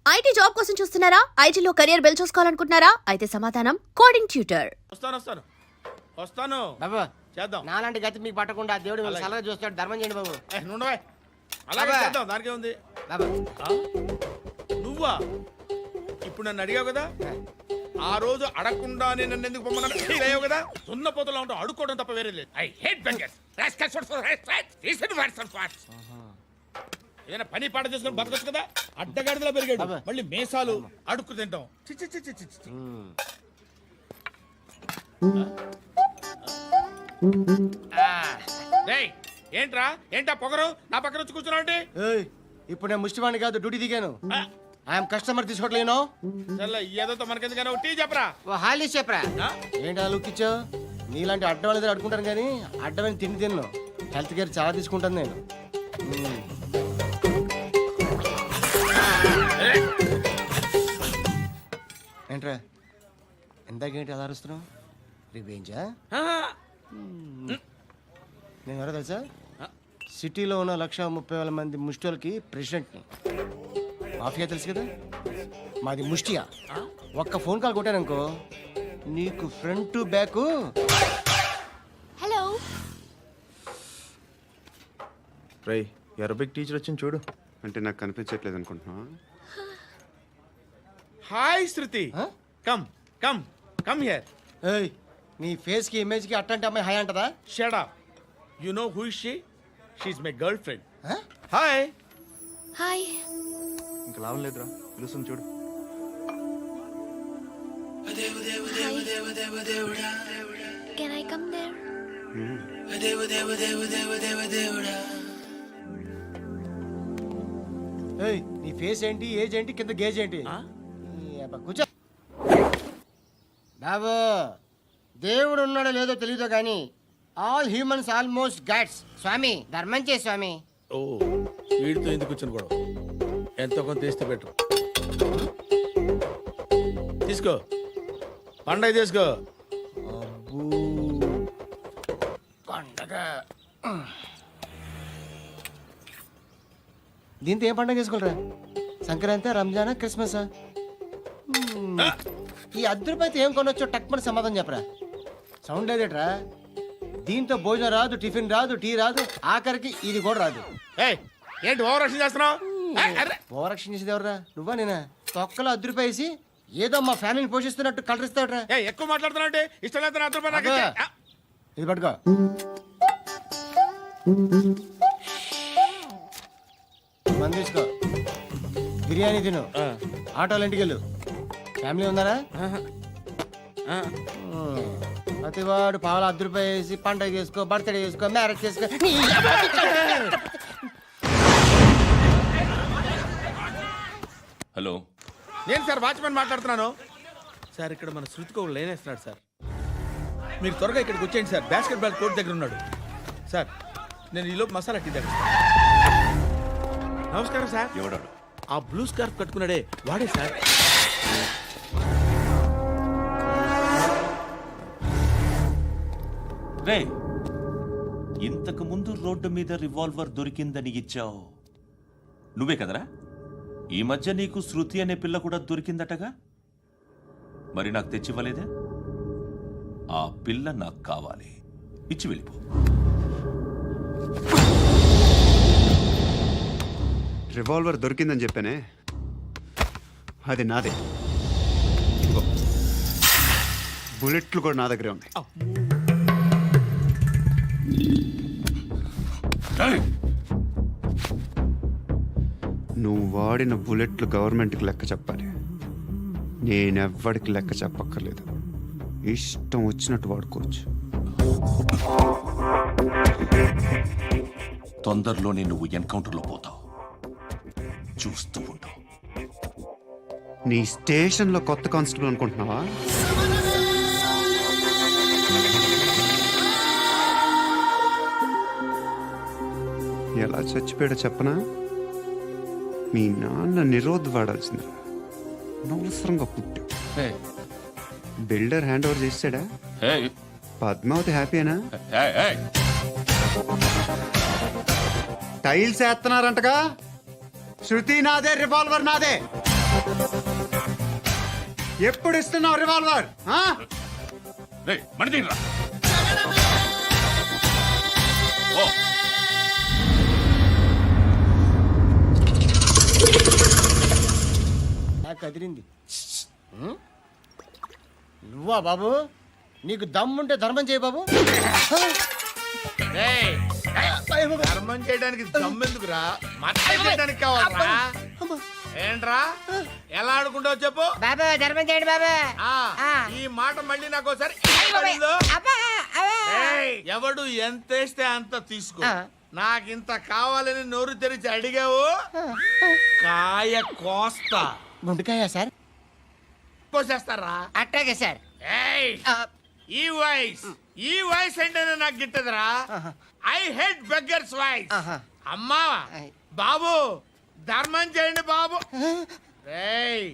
IT job కోసం చూస్తున్నారా? ఐటీలో కెరియర్ బిల్డ్ చూసుకోవాలనుకుంటున్నారా? అయితే సమాధానం కోడింగ్ ట్యూటర్. వస్తాను బాబు చేద్దాం. నాలాంటి గతి మీకు పట్టకుండా దేవుడు మిమ్మల్ని సలహా చూస్తాడు. ధర్మం చేయండి బాబు. నుండవే అలాగే అబ్బా. చేద్దాం, దానికే ఉంది. బాబు నువ్వా ఇప్పుడు నన్ను అడిగావు కదా, ఆ రోజు అడగకుండా నేను నన్ను ఎందుకు పొమ్మన్నా ఫీల్ అయ్యావు కదా. సున్న పోతలో ఉంటావు, అడుక్కోవడం తప్ప వేరే లేదు. I hate bangers. ఏదైనా పని పాట చేసుకుని బతకొచ్చు కదా. అడ్డగాడిదలా పెరిగాడు, అబ్బా. మళ్ళీ మేసాలు అడుక్కు తింటాం. చి చి చి చి చి చి. రేయ్, ఏంట్రా ఏంటా పొగరు నా పక్కన వచ్చి కూర్చున్నావు అంటే? ఏయ్, ఇప్పుడు నేను ముష్టివాణి కాదు, డ్యూటీ దిగాను. ఐఎమ్ కస్టమర్ తీసుకోవట్లేను. ఏదో మనకెందుకైనా టీ చెప్పరా. ఓ హాలీస్ చెప్పరా. ఆ? ఏంటి లుక్ ఇచ్చావు? నీలాంటి అడ్డం వాళ్ళ దగ్గర అడుకుంటాను కానీ అడ్డమైన తిండి తిన్ను. హెల్త్ కేర్ చాలా తీసుకుంటాను నేను. ఏంట్రా ఇందాకేంటి అలా అరుస్తున్నావు? రివేంజా? నేను ఎవరో తెలుసా? సిటీలో ఉన్న 130,000 మంది ముష్టిలకి ప్రెసిడెంట్ని. మాఫియా తెలుసు కదా, మాది ముష్టియా. ఒక్క ఫోన్ కాల్ కొట్టాననుకో నీకు ఫ్రంట్ టు బ్యాక్. హలో, రై అరబిక్ టీచర్ వచ్చింది చూడు. అంటే నాకు కనిపించట్లేదు అనుకుంటున్నా. Hi Shruti, come come come here. ఏయ్, నీ ఫేస్ కి ఇమేజ్ కి అట్టంటే అమ్మాయి హాయ్ అంటదా? Shut up. You know who is she? She is my girlfriend. Hi. Hi. ఇంకా లాభం లేదురా, పిలుస్తుంది చూడు. Can I come there? ఏయ్, నీ ఫేస్ ఏంటి, ఏజ్ ఏంటి, కింద గేజ్ ఏంటి? కూర్చో బాబు. దేవుడు ఉన్నాడో లేదో తెలియదు కానీ ఆల్ హ్యూమన్స్ ఆల్మోస్ట్ గాడ్స్. స్వామి ధర్మం చే స్వామి. ఓ, వీడితో ఎందుకు కూర్చొని కూడా ఎంతో కొంత తీస్తే బెటర్. తీసుకో, పండగ తీసుకో. పండగ దీంతో ఏం పండగ చేసుకోలేరా? సంక్రాంతి, రంజానా, క్రిస్మసా? ఈ అద్దరిపైతే ఏం కొనొచ్చో టక్మని సమాధానం చెప్పరా. సౌండ్ లేదేట్రా? దీంతో భోజనం రాదు, టిఫిన్ రాదు, టీ రాదు, ఆఖరికి ఇది కూడా రాదు. ఏయ్, ఏంటి ఓవర్ యాక్షన్ చేస్తున్నావు? ఓవరాక్షన్ చేసేది ఎవరా? నువ్వా నేనా? తొక్కలో అద్దరిపేసి ఏదో మా ఫ్యామిలీని పోషిస్తున్నట్టు కలరిస్తాడ్రా. ఎక్కువ మాట్లాడుతున్నావు అంటే ఇష్టం లేదు. నాకు అబ్బా. ఇది పట్టుకో. మంది తీసుకో, బిర్యానీ తిను, ఆటోలు ఇంటికి వెళ్ళు. ఫ్యామిలీ ఉందారా? ప్రతివాడు పావులు ₹10 పండగ చేసుకో, బర్త్డే చేసుకో, మ్యారేజ్ చేసుకో. హలో, నేను సార్ వాచ్మెన్ మాట్లాడుతున్నాను. సార్, ఇక్కడ మన శృతికి ఒక లైన్ వేస్తున్నాడు సార్. మీరు త్వరగా ఇక్కడికి వచ్చేయండి సార్. బాస్కెట్ బాల్ కోర్ట్ దగ్గర ఉన్నాడు సార్. నేను ఈలోపు మసాలా టీ దగ్గర. నమస్కారం సార్. ఎవడాడు? ఆ బ్లూ స్కార్ఫ్ కట్టుకున్నాడే వాడే సార్. రే, ఇంతకు ముందు రోడ్డు మీద రివాల్వర్ దొరికిందని ఇచ్చావు నువ్వే కదరా? ఈ మధ్య నీకు శృతి అనే పిల్ల కూడా దొరికిందటగా? మరి నాకు తెచ్చివ్వలేదే? ఆ పిల్ల నాకు కావాలి, ఇచ్చి వెళ్ళిపో. రివాల్వర్ దొరికిందని చెప్పానే, అది నాదే. ఇదిగో, బుల్లెట్లు కూడా నా దగ్గరే ఉన్నాయి. నువ్వు వాడిన బుల్లెట్లు గవర్నమెంట్కి లెక్క చెప్పాలి. నేనెవ్వడికి లెక్క చెప్పక్కర్లేదు. ఇష్టం వచ్చినట్టు వాడుకోవచ్చు. తొందరలోనే నువ్వు ఎన్కౌంటర్లో పోతావు, చూస్తూ ఉంటావు. నీ స్టేషన్లో కొత్త కానిస్టేబుల్ అనుకుంటున్నావా? ఎలా చచ్చిపోయాడో చెప్పనా? మీ నాన్న నిరోధ్ వాడాల్సింది. అనవసరంగా పుట్టావు. బిల్డర్ హ్యాండ్ ఓవర్ చేసాడా? పద్మావతి హ్యాపీనా? టైల్స్ వేస్తున్నారంటగా. శృతి నాదే, రివాల్వర్ నాదే. ఎప్పుడు ఇస్తున్నావు రివాల్వర్ రేయ్, బండి దిగురా. ఓ నాకు కదిరింది. నువ్వా బాబు? నీకు దమ్ముంటే ధర్మం చేయి బాబు. ఏయ్, ధర్మం చేయడానికి దమ్మెందుకురా? మతం చేయడానికి కావాలరా? ఏంట్రా ఎలా ఆడుకుంటావు చెప్పు. బాబా ధర్మం చేయండి బాబా. ఈ మాట మళ్ళీ నాకు ఒకసారి పడిందో? ఏయ్, ఎవడు ఎంత వేస్తే అంత తీసుకో. నాకింత కావాలని నోరు తెరిచి అడిగావు, కాయ కోస్తా. గుండెకాయ సార్? కోసేస్తారా? అట్టాగే సార్. ఏయ్, ఈ వాయిస్ అంటేనే నాకు గిట్టదురా. I hate beggars voice. అమ్మా బాబు, ధర్మం చేయండి బాబు. ఏయ్,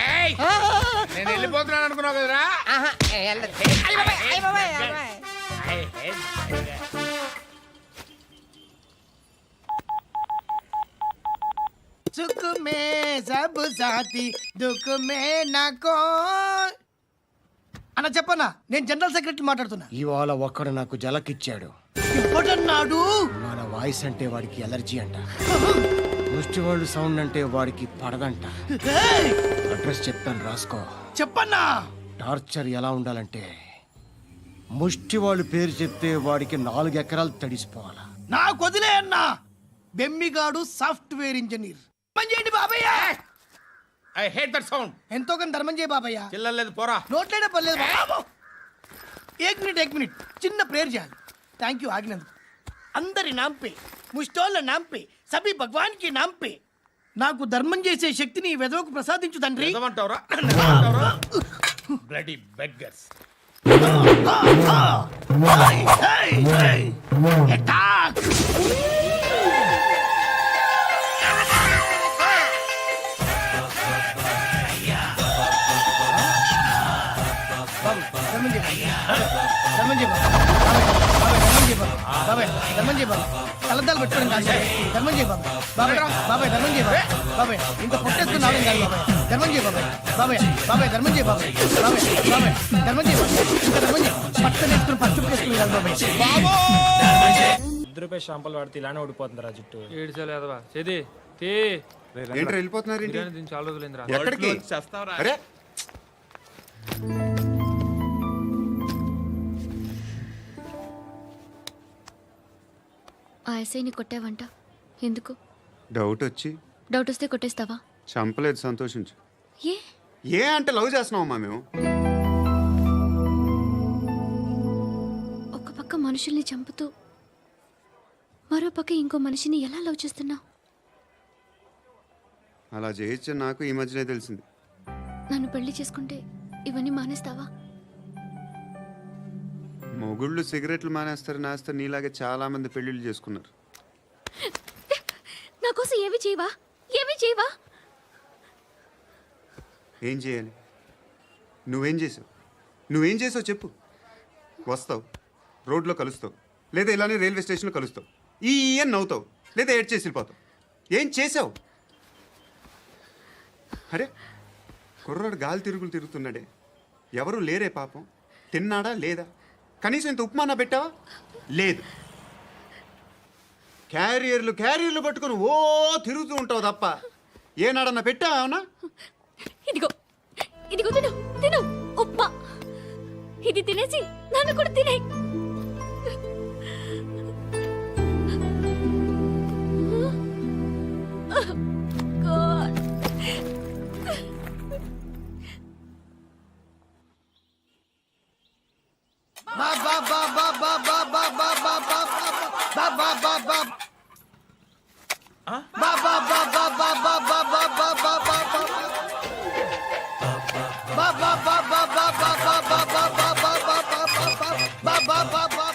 ఏయ్, నేను వెళ్ళిపోతున్నాను అనుకున్నావు కదరా. I hate beggars. సుఖ మే సబ్ సాథీ దుఃఖ మే నాకో. అన్న చెప్పన్నా, నేను జనరల్ సెక్రటరీ మాట్లాడుతున్నా. ఇవాళ ఒక్కడు నాకు జలకిచ్చాడు. ఇవ్వడన్నాడు. మన వాయిస్ అంటే వాడికి ఎలర్జీ అంట. ముష్టి వాళ్ళు సౌండ్ అంటే వాడికి పడదంట. ఏయ్, అడ్రస్ చెప్తాను రాసుకో. చెప్పన్నా. టార్చర్ ఎలా ఉండాలంటే ముష్టి వాళ్ళు పేరు చెప్తే వాడికి 4 ఎకరాలు తడిసిపోవాలా. నాకు వదిలే అన్నా. బెమ్మిగాడు సాఫ్ట్వేర్ ఇంజనీర్. ధర్మం చేయండి బాబయ్య. I hate that sound. ఎంతో కొంత ధర్మం చేయ బాబయ్య. చిల్లలేదు పోరా. నోట్లేడే పర్లేదు బాబు. ఏక్ మినిట్ చిన్న ప్రేయర్ చేయాలి. థ్యాంక్ యూ ఆగినందుకు. అందరి నాంపే, ముష్టోళ్ళ నాంపే, సభి భగవాన్ కి నాంపే నాకు ధర్మం చేసే శక్తిని ఈ వెదవకు ప్రసాదించు తండ్రి. ఏమంటావురా? Bloody beggars. అటాక్. ధర్మం చేయ బాబాయ్. ధర్మం చేయ బాబాయ్. కలద్దాలు పెట్టుకోవడం కాదు ధర్మం చేయ బాబాయ్. బాబాయ్ ధర్మం చేయ బాబాయ్. ఇంకా పొట్టేసుకుని రావడం కాదు బాబాయ్. ధర్మం చేయ బాబాయ్. ధర్మం చేయ బాబాయ్. ధర్మం చేయ బాబాయ్. ఇంకా ధర్మం చేయ. పచ్చని వేసుకుని పచ్చుకు వేసుకుని కాదు బాబాయ్. రూపాయి షాంపులు వాడితే ఇలానే ఓడిపోతుందిరా జుట్టు. ఏడ్చలేదవా చేది తీ ఏంట్రా వెళ్ళిపోతున్నారు ఏంటి? బిర్యానీ దీన్ని చాలా రోజులైందిరా. ఎక్కడికి? అరే ఆ ఎస్ఐని కొట్టావంట ఎందుకు? డౌట్ వచ్చి. డౌట్ వస్తే కొట్టేస్తావా? చంపలేదు, సంతోషించు. ఏ ఏ అంటే లవ్ చేస్తున్నావమ్మా మేము. ఒక పక్క మనుషుల్ని చంపుతూ మరో పక్క ఇంకో మనిషిని ఎలా లవ్ చేస్తున్నావు? అలా చేయొచ్చు నాకు ఈ మధ్యనే తెలిసింది. నన్ను పెళ్లి చేసుకుంటే ఇవన్నీ మానేస్తావా? మొగుళ్ళు సిగరెట్లు మానేస్తారు, నేస్తారు. నీలాగే చాలా మంది పెళ్లిళ్ళు చేసుకున్నారు. నా కోసం ఏమి చేయవా? ఏం చేయాలి? నువ్వేం చేసావు చెప్పు. వస్తావు, రోడ్లో కలుస్తావు, లేదా ఇలానే రైల్వే స్టేషన్లో కలుస్తావు. అని నవ్వుతావు, లేదా ఏడ్ చేసి వెళ్ళిపోతావు. ఏం చేసావు? అరే కుర్రాడు గాలి తిరుగుతున్నాడే, ఎవరు లేరే పాపం. తిన్నాడా లేదా? కనీసం ఇంత ఉప్మానా పెట్టావా? లేదు. క్యారియర్లు పట్టుకుని ఓ తిరుగుతూ ఉంటావు తప్ప ఏనాడన్నా పెట్టావా? అవునా? ఇదిగో తిను ఉప్మా. ఇది తినేసి నన్ను కూడా తినే.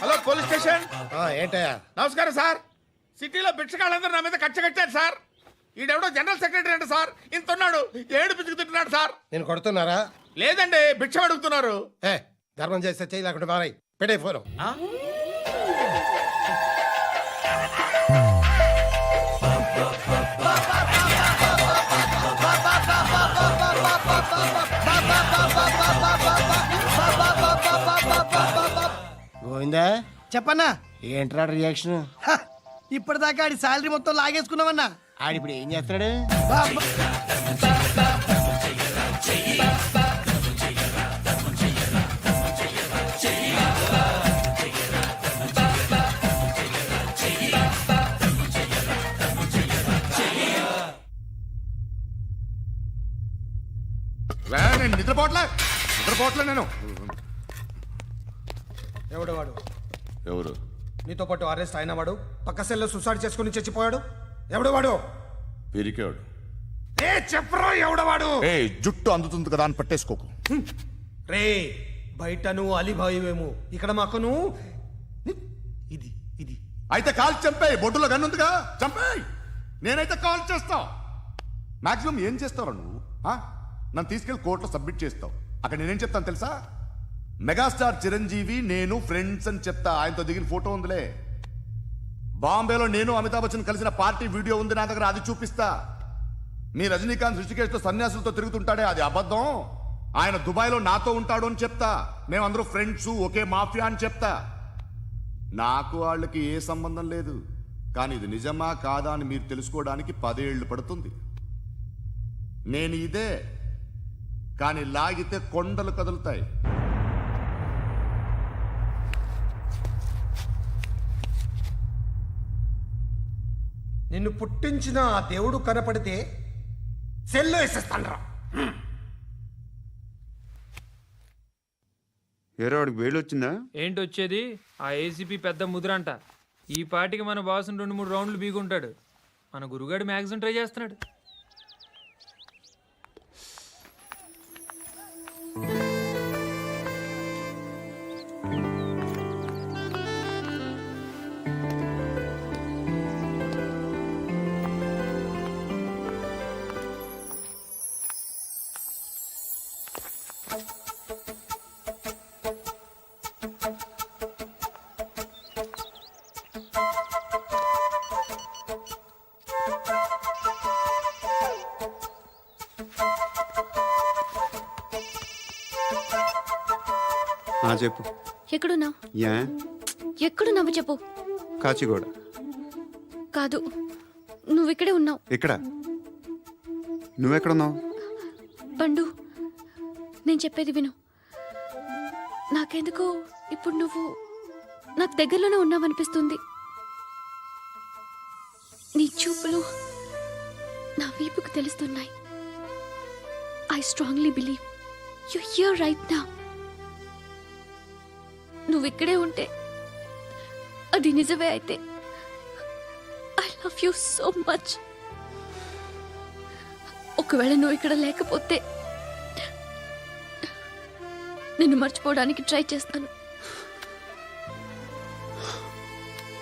Hello police station. ఏంటయ్యా? నమస్కారం సార్. సిటీలో భిక్షకాళ్ళందరూ నా మీద కట్టారు సార్. ఈడెవడో జనరల్ సెక్రటరీ అంట సార్. ఇంత ఉన్నాడు, ఏడు పిచ్చుకు తింటున్నాడు సార్. నేను కొడుతున్నారా? లేదండి, భిక్ష అడుగుతున్నారు. ధర్మం చేస్తే చేయి, లేకుండా మారాయి. పెట్టే ఫోను. అర్థమైందా? చెప్పన్నా. ఏంట్రా రియాక్షన్? హ, ఇప్పటిదాకా ఆడి శాలరీ మొత్తం లాగేసుకున్నావన్నా. ఆడిప్పుడు ఏం చేస్తున్నాడు? నేను నిద్రపోవట్లే నేను. ఎవడు వాడు? ఎవరు? నీతో పాటు అరెస్ట్ అయిన వాడు, పక్క సెల్లో సూసైడ్ చేసుకుని చచ్చిపోయాడు. ఎవడు వాడు? పిరికాడు. ఏ చెప్పరా ఎవడవాడు? ఏ జుట్టు అందుతుంది కదా అని పట్టేసుకోకు. రే బయట నువ్వు అలీబాయివేమో, ఇక్కడ మాకు నువ్వు ఇది ఇది. అయితే కాల్ చంపేయి. బొడ్డులో గన్నుందిగా, చంపేయి. నేనైతే కాల్ చేస్తా. మాక్సిమం ఏం చేస్తావు నువ్వు? నన్ను తీసుకెళ్లి కోర్టులో సబ్మిట్ చేస్తావు. అక్కడ నేనేం చెప్తాను తెలుసా? మెగాస్టార్ చిరంజీవి నేను ఫ్రెండ్స్ అని చెప్తా. ఆయనతో దిగిన ఫోటో ఉందిలే. బాంబేలో నేను అమితాబ్ బచ్చన్ కలిసిన పార్టీ వీడియో ఉంది నా దగ్గర, అది చూపిస్తా. మీ రజనీకాంత్ ఋషికేష్తో సన్యాసులతో తిరుగుతుంటాడే, అది అబద్ధం. ఆయన దుబాయ్లో నాతో ఉంటాడు అని చెప్తా. మేమందరూ ఫ్రెండ్స్, ఒకే మాఫియా అని చెప్తా. నాకు వాళ్ళకి ఏ సంబంధం లేదు. కానీ ఇది నిజమా కాదా అని మీరు తెలుసుకోవడానికి 10 ఏళ్ళు పడుతుంది. నేను ఇదే, కానీ లాగితే కొండలు కదులుతాయి. నిన్ను పుట్టించిన ఆ దేవుడు కనపడితే సెల్లో వేసేస్తాను. ఏరో వాడికి వేలు వచ్చిందా? ఏంటి వచ్చేది? ఆ ఏసీపీ పెద్ద ముద్రంట. ఈ పాటికి మన బాసుని 2-3 రౌండ్లు బీగుంటాడు. మన గురుగాడు మ్యాక్సిమం ట్రై చేస్తున్నాడు. చెప్పు. ఎక్కడున్నావు? యా ఎక్కడున్నావు చెప్పు. కాచిగూడ. కాదు, నువ్వు ఇక్కడే ఉన్నావు. ఇక్కడ నువ్వెక్కడున్నావు? పండు, నేను చెప్పేది విను. నాకెందుకో ఇప్పుడు నువ్వు నాకు దగ్గరలోనే ఉన్నావనిపిస్తుంది. నీ చూపులు నా వీపుకు తెలుస్తున్నాయి. I strongly believe you here right now. నువ్వు ఇక్కడే ఉంటే అది నిజమే అయితే I love you so much. ఒకవేళ నువ్వు ఇక్కడ లేకపోతే నిన్ను మర్చిపోవడానికి ట్రై చేస్తాను.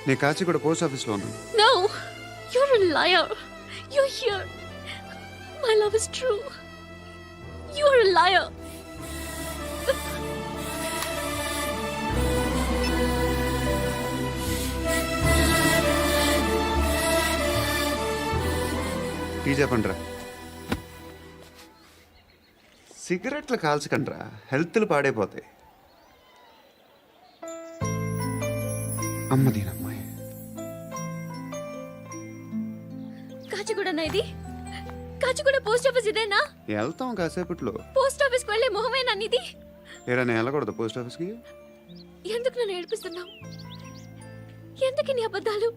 నేను కాచిగూడ పోస్ట్ ఆఫీస్లో ఉన్నాను. No, you're a liar. You're here. My love is true. You're a liar. Tea చెప్పండిరా. సిగరెట్లు కాల్చకండ్రా, హెల్త్లు పాడైపోతాయి. అమ్మ దీనమ్మాయి. కాచిగూడనా ఇది? కాచిగూడ పోస్ట్ ఆఫీస్ ఇదేనా? వెళ్తాం కాసేపట్లో. పోస్ట్ ఆఫీస్ కు వెళ్ళే మొహమేనా నీది? ఏరా నేను వెళ్ళకూడదు పోస్ట్ ఆఫీస్కి? ఎందుకు నన్ను ఏడిపిస్తున్నావు? ఎందుకు నీ అబద్ధాలు?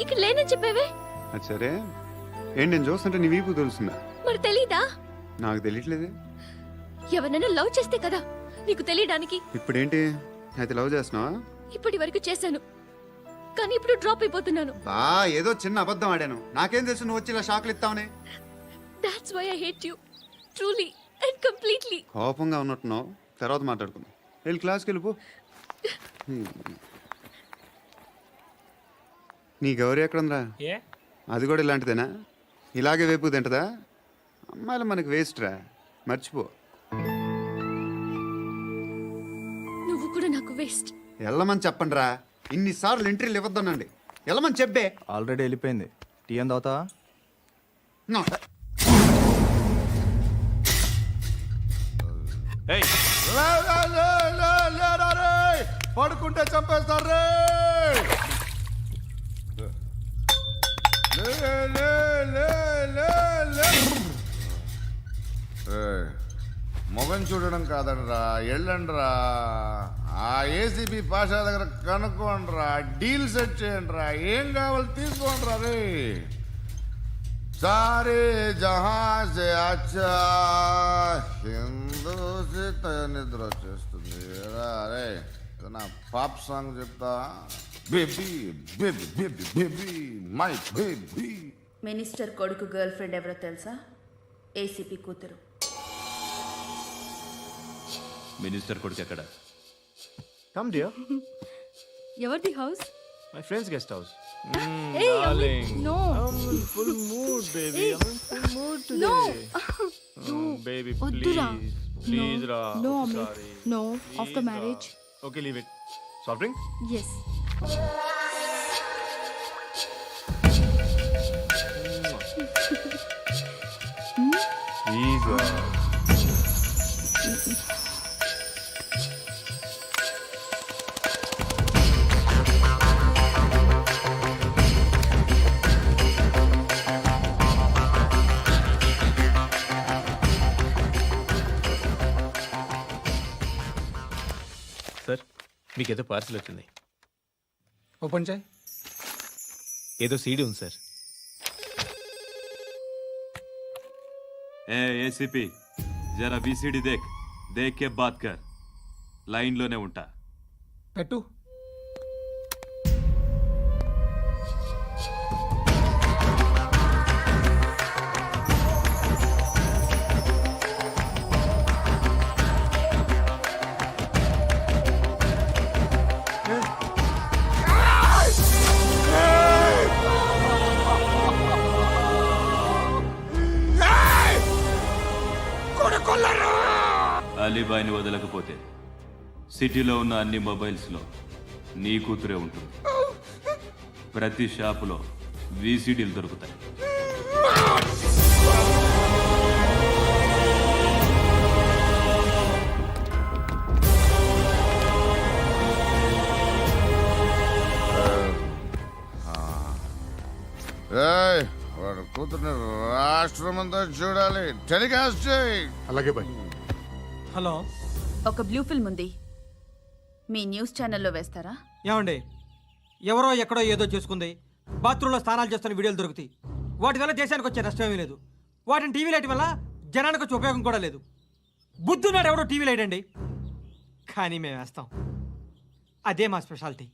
ఇక్కడ లేనని చెప్పేవే. అది సరే, ఏంటి నేను చూస్తుంటే నీ వీపు తెలుస్తుందా? మరి తెలీదా? నాకు తెలియట్లేదే. ఎవరైనా లవ్ చేస్తే కదా నీకు తెలియడానికి. ఇప్పుడేంటి అయితే లవ్ చేస్తున్నావా? ఇప్పటి వరకు చేశాను, కానీ ఇప్పుడు డ్రాప్ అయిపోతున్నాను. ఏదో చిన్న అబద్ధం ఆడాను. నాకేం తెలుసు నువ్వు వచ్చి ఇలా షాక్లు ఇస్తావని. That's why I hate you. Truly and completely. కోపంగా ఉన్నట్టున్నావు, తర్వాత మాట్లాడుకుందాం. వెళ్ళి క్లాస్కి వెళ్ళిపో. నీ గౌరీ ఎక్కడుందా? ఏ అది కూడా ఇలాంటిదేనా? ఇలాగే వేపు తింటదా? అమ్మాయిలు మనకి వేస్ట్ రా, మర్చిపో. నువ్వు కూడా నాకు వేస్ట్. వెళ్ళమని చెప్పండి రా. ఇన్నిసార్లు ఎంట్రీలు ఇవ్వద్దనండి. వెళ్ళమని చెప్పే. ఆల్రెడీ వెళ్ళిపోయింది. టీ అని తాగుతావా? ఏయ్, పడుకుంటే చంపేస్తారు రే మొగం చూడడం కాదండ్రా ఎళ్ళండ్రా ఆ ఏసీబీ పాషా దగ్గర కనుక్కోండ్రా డీల్ సెట్ చేయండిరా ఏం కావాలి తీసుకోండిరా రే సారే జహా సే అచ్చా హిందూ నిద్ర వచ్చేస్తుంది రే నా పాప్ సాంగ్ చెప్తా baby baby baby baby my baby minister కొడుకు గర్ల్ ఫ్రెండ్ ఎవరో తెలుసా? ఏసీపీ కూతురు. మినిస్టర్ కొడుకు ఎక్కడ? కమ్ డియర్, ఎవరిది house? My friends guest house. No full mood baby, I am full mood no today. Baby వద్దురా. Please రా. No sorry. No after marriage. Okay, leave it. Soft drink? Yes. Please రా. Sir, మీకేదో parcel వచ్చింది. Open చేయి. ఏదో CD ఉంది sir. ఏ ACP, జరా VCD దేక్, దేక్ కే bath కర్. లైన్లోనే ఉంటా. పెట్టు. అలీబాయిని వదలకపోతే సిటీలో ఉన్న అన్ని మొబైల్స్లో నీ కూతురే ఉంటుంది. ప్రతి షాపులో వీసీడీలు దొరుకుతాయి. వాడు కూతుర్ని రాష్ట్రం అంతా చూడాలి. టెలికాస్ట్ చేయి. అలాగే బాయ్. హలో, ఒక బ్లూ ఫిల్మ్ ఉంది, మీ న్యూస్ ఛానల్లో వేస్తారా? ఏమండి, ఎవరో ఎక్కడో ఏదో చేసుకుంది, బాత్రూంలో స్నానాలు చేస్తున్న వీడియోలు దొరుకుతాయి. వాటి వల్ల దేశానికి వచ్చే నష్టమేమీ లేదు. వాటిని టీవీ లైట్ వల్ల జనానికి వచ్చే ఉపయోగం కూడా లేదు. బుద్ధున్నాడు ఎవడో టీవీ లైట్ అండి, కానీ మేము వేస్తాం. అదే మా స్పెషాలిటీ.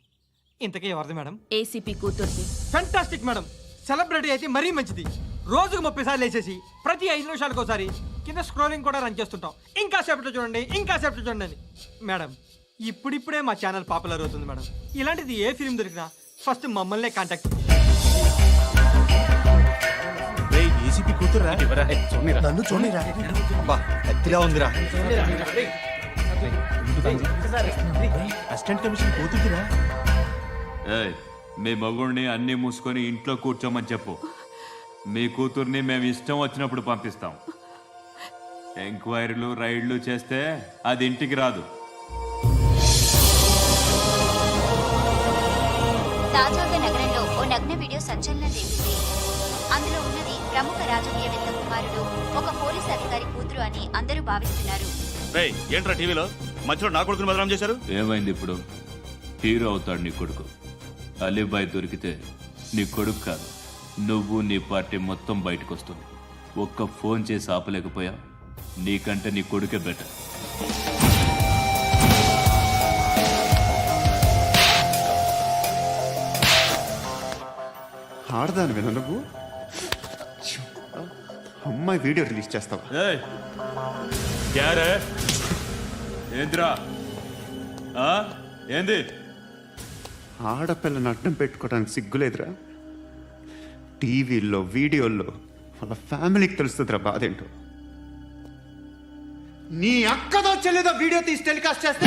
ఇంతకీ ఎవరిది మేడం? ఏసీపీ కూతుర్ది. Fantastic madam. సెలబ్రిటీ అయితే మరీ మంచిది. రోజుకు 30 సార్లు వేసేసి ప్రతి 5 నిమిషాలకు ఒకసారి కింద స్క్రోలింగ్ కూడా రన్ చేస్తుంటాం. ఇంకా సేపట్లో చూడండి, ఇంకా సేపట్లో చూడండి అని. మేడం, ఇప్పుడిప్పుడే మా ఛానల్ పాపులర్ అవుతుంది మేడం. ఇలాంటిది ఏ ఫిల్మ్ దొరికినా ఫస్ట్ మమ్మల్నే కాంటాక్ట్. ఏసీపీ కూతురా? నన్ను చూడరా. అబ్బా, ఎత్తిగా ఉందిరా. అసిస్టెంట్ కమిషన్ కూతురురా. ఏయ్, మీ మగుడిని అన్నీ మూసుకొని ఇంట్లో కూర్చోమని చెప్పు. మీ కూతుర్ని మేము ఇష్టం వచ్చినప్పుడు పంపిస్తాం. ఎంక్వైరీలు రైడ్లు చేస్తే అది ఇంటికి రాదు. తాజాగా నగరంలో ఓ నగ్న వీడియో సంచలనం రేపింది. అందులో ఉన్నది ప్రముఖ రాజకీయవేత్త కుమారుడు, ఒక పోలీస్ అధికారి కూతురు అని అందరూ భావిస్తున్నారు. ఏంట్రా టీవీలో మధ్యలో నా కొడుకుని బదనాం చేశారు? ఏమైంది ఇప్పుడు? హీరో అవుతాడు నీ కొడుకు. అలీబాయ్ దొరికితే నీ కొడుకు కాదు, నువ్వు నీ పార్టీ మొత్తం బయటకు వస్తుంది. ఒక్క ఫోన్ చేసి ఆపలేకపోయా? నీకంటే నీ కొడుకే బెటర్. ఆడదాని విన నువ్వు అమ్మాయి వీడియో రిలీజ్ చేస్తావా? ఏంద్రా ఏంది? ఆడపిల్లని అడ్డం పెట్టుకోవడానికి సిగ్గులేదురా? టీవీల్లో వీడియోల్లో వాళ్ళ ఫ్యామిలీకి తెలుస్తుందిరా బాధ ఏంటో. నీ అక్కదో చెల్లిదో వీడియో తీసి టెలికాస్ట్ చేస్తే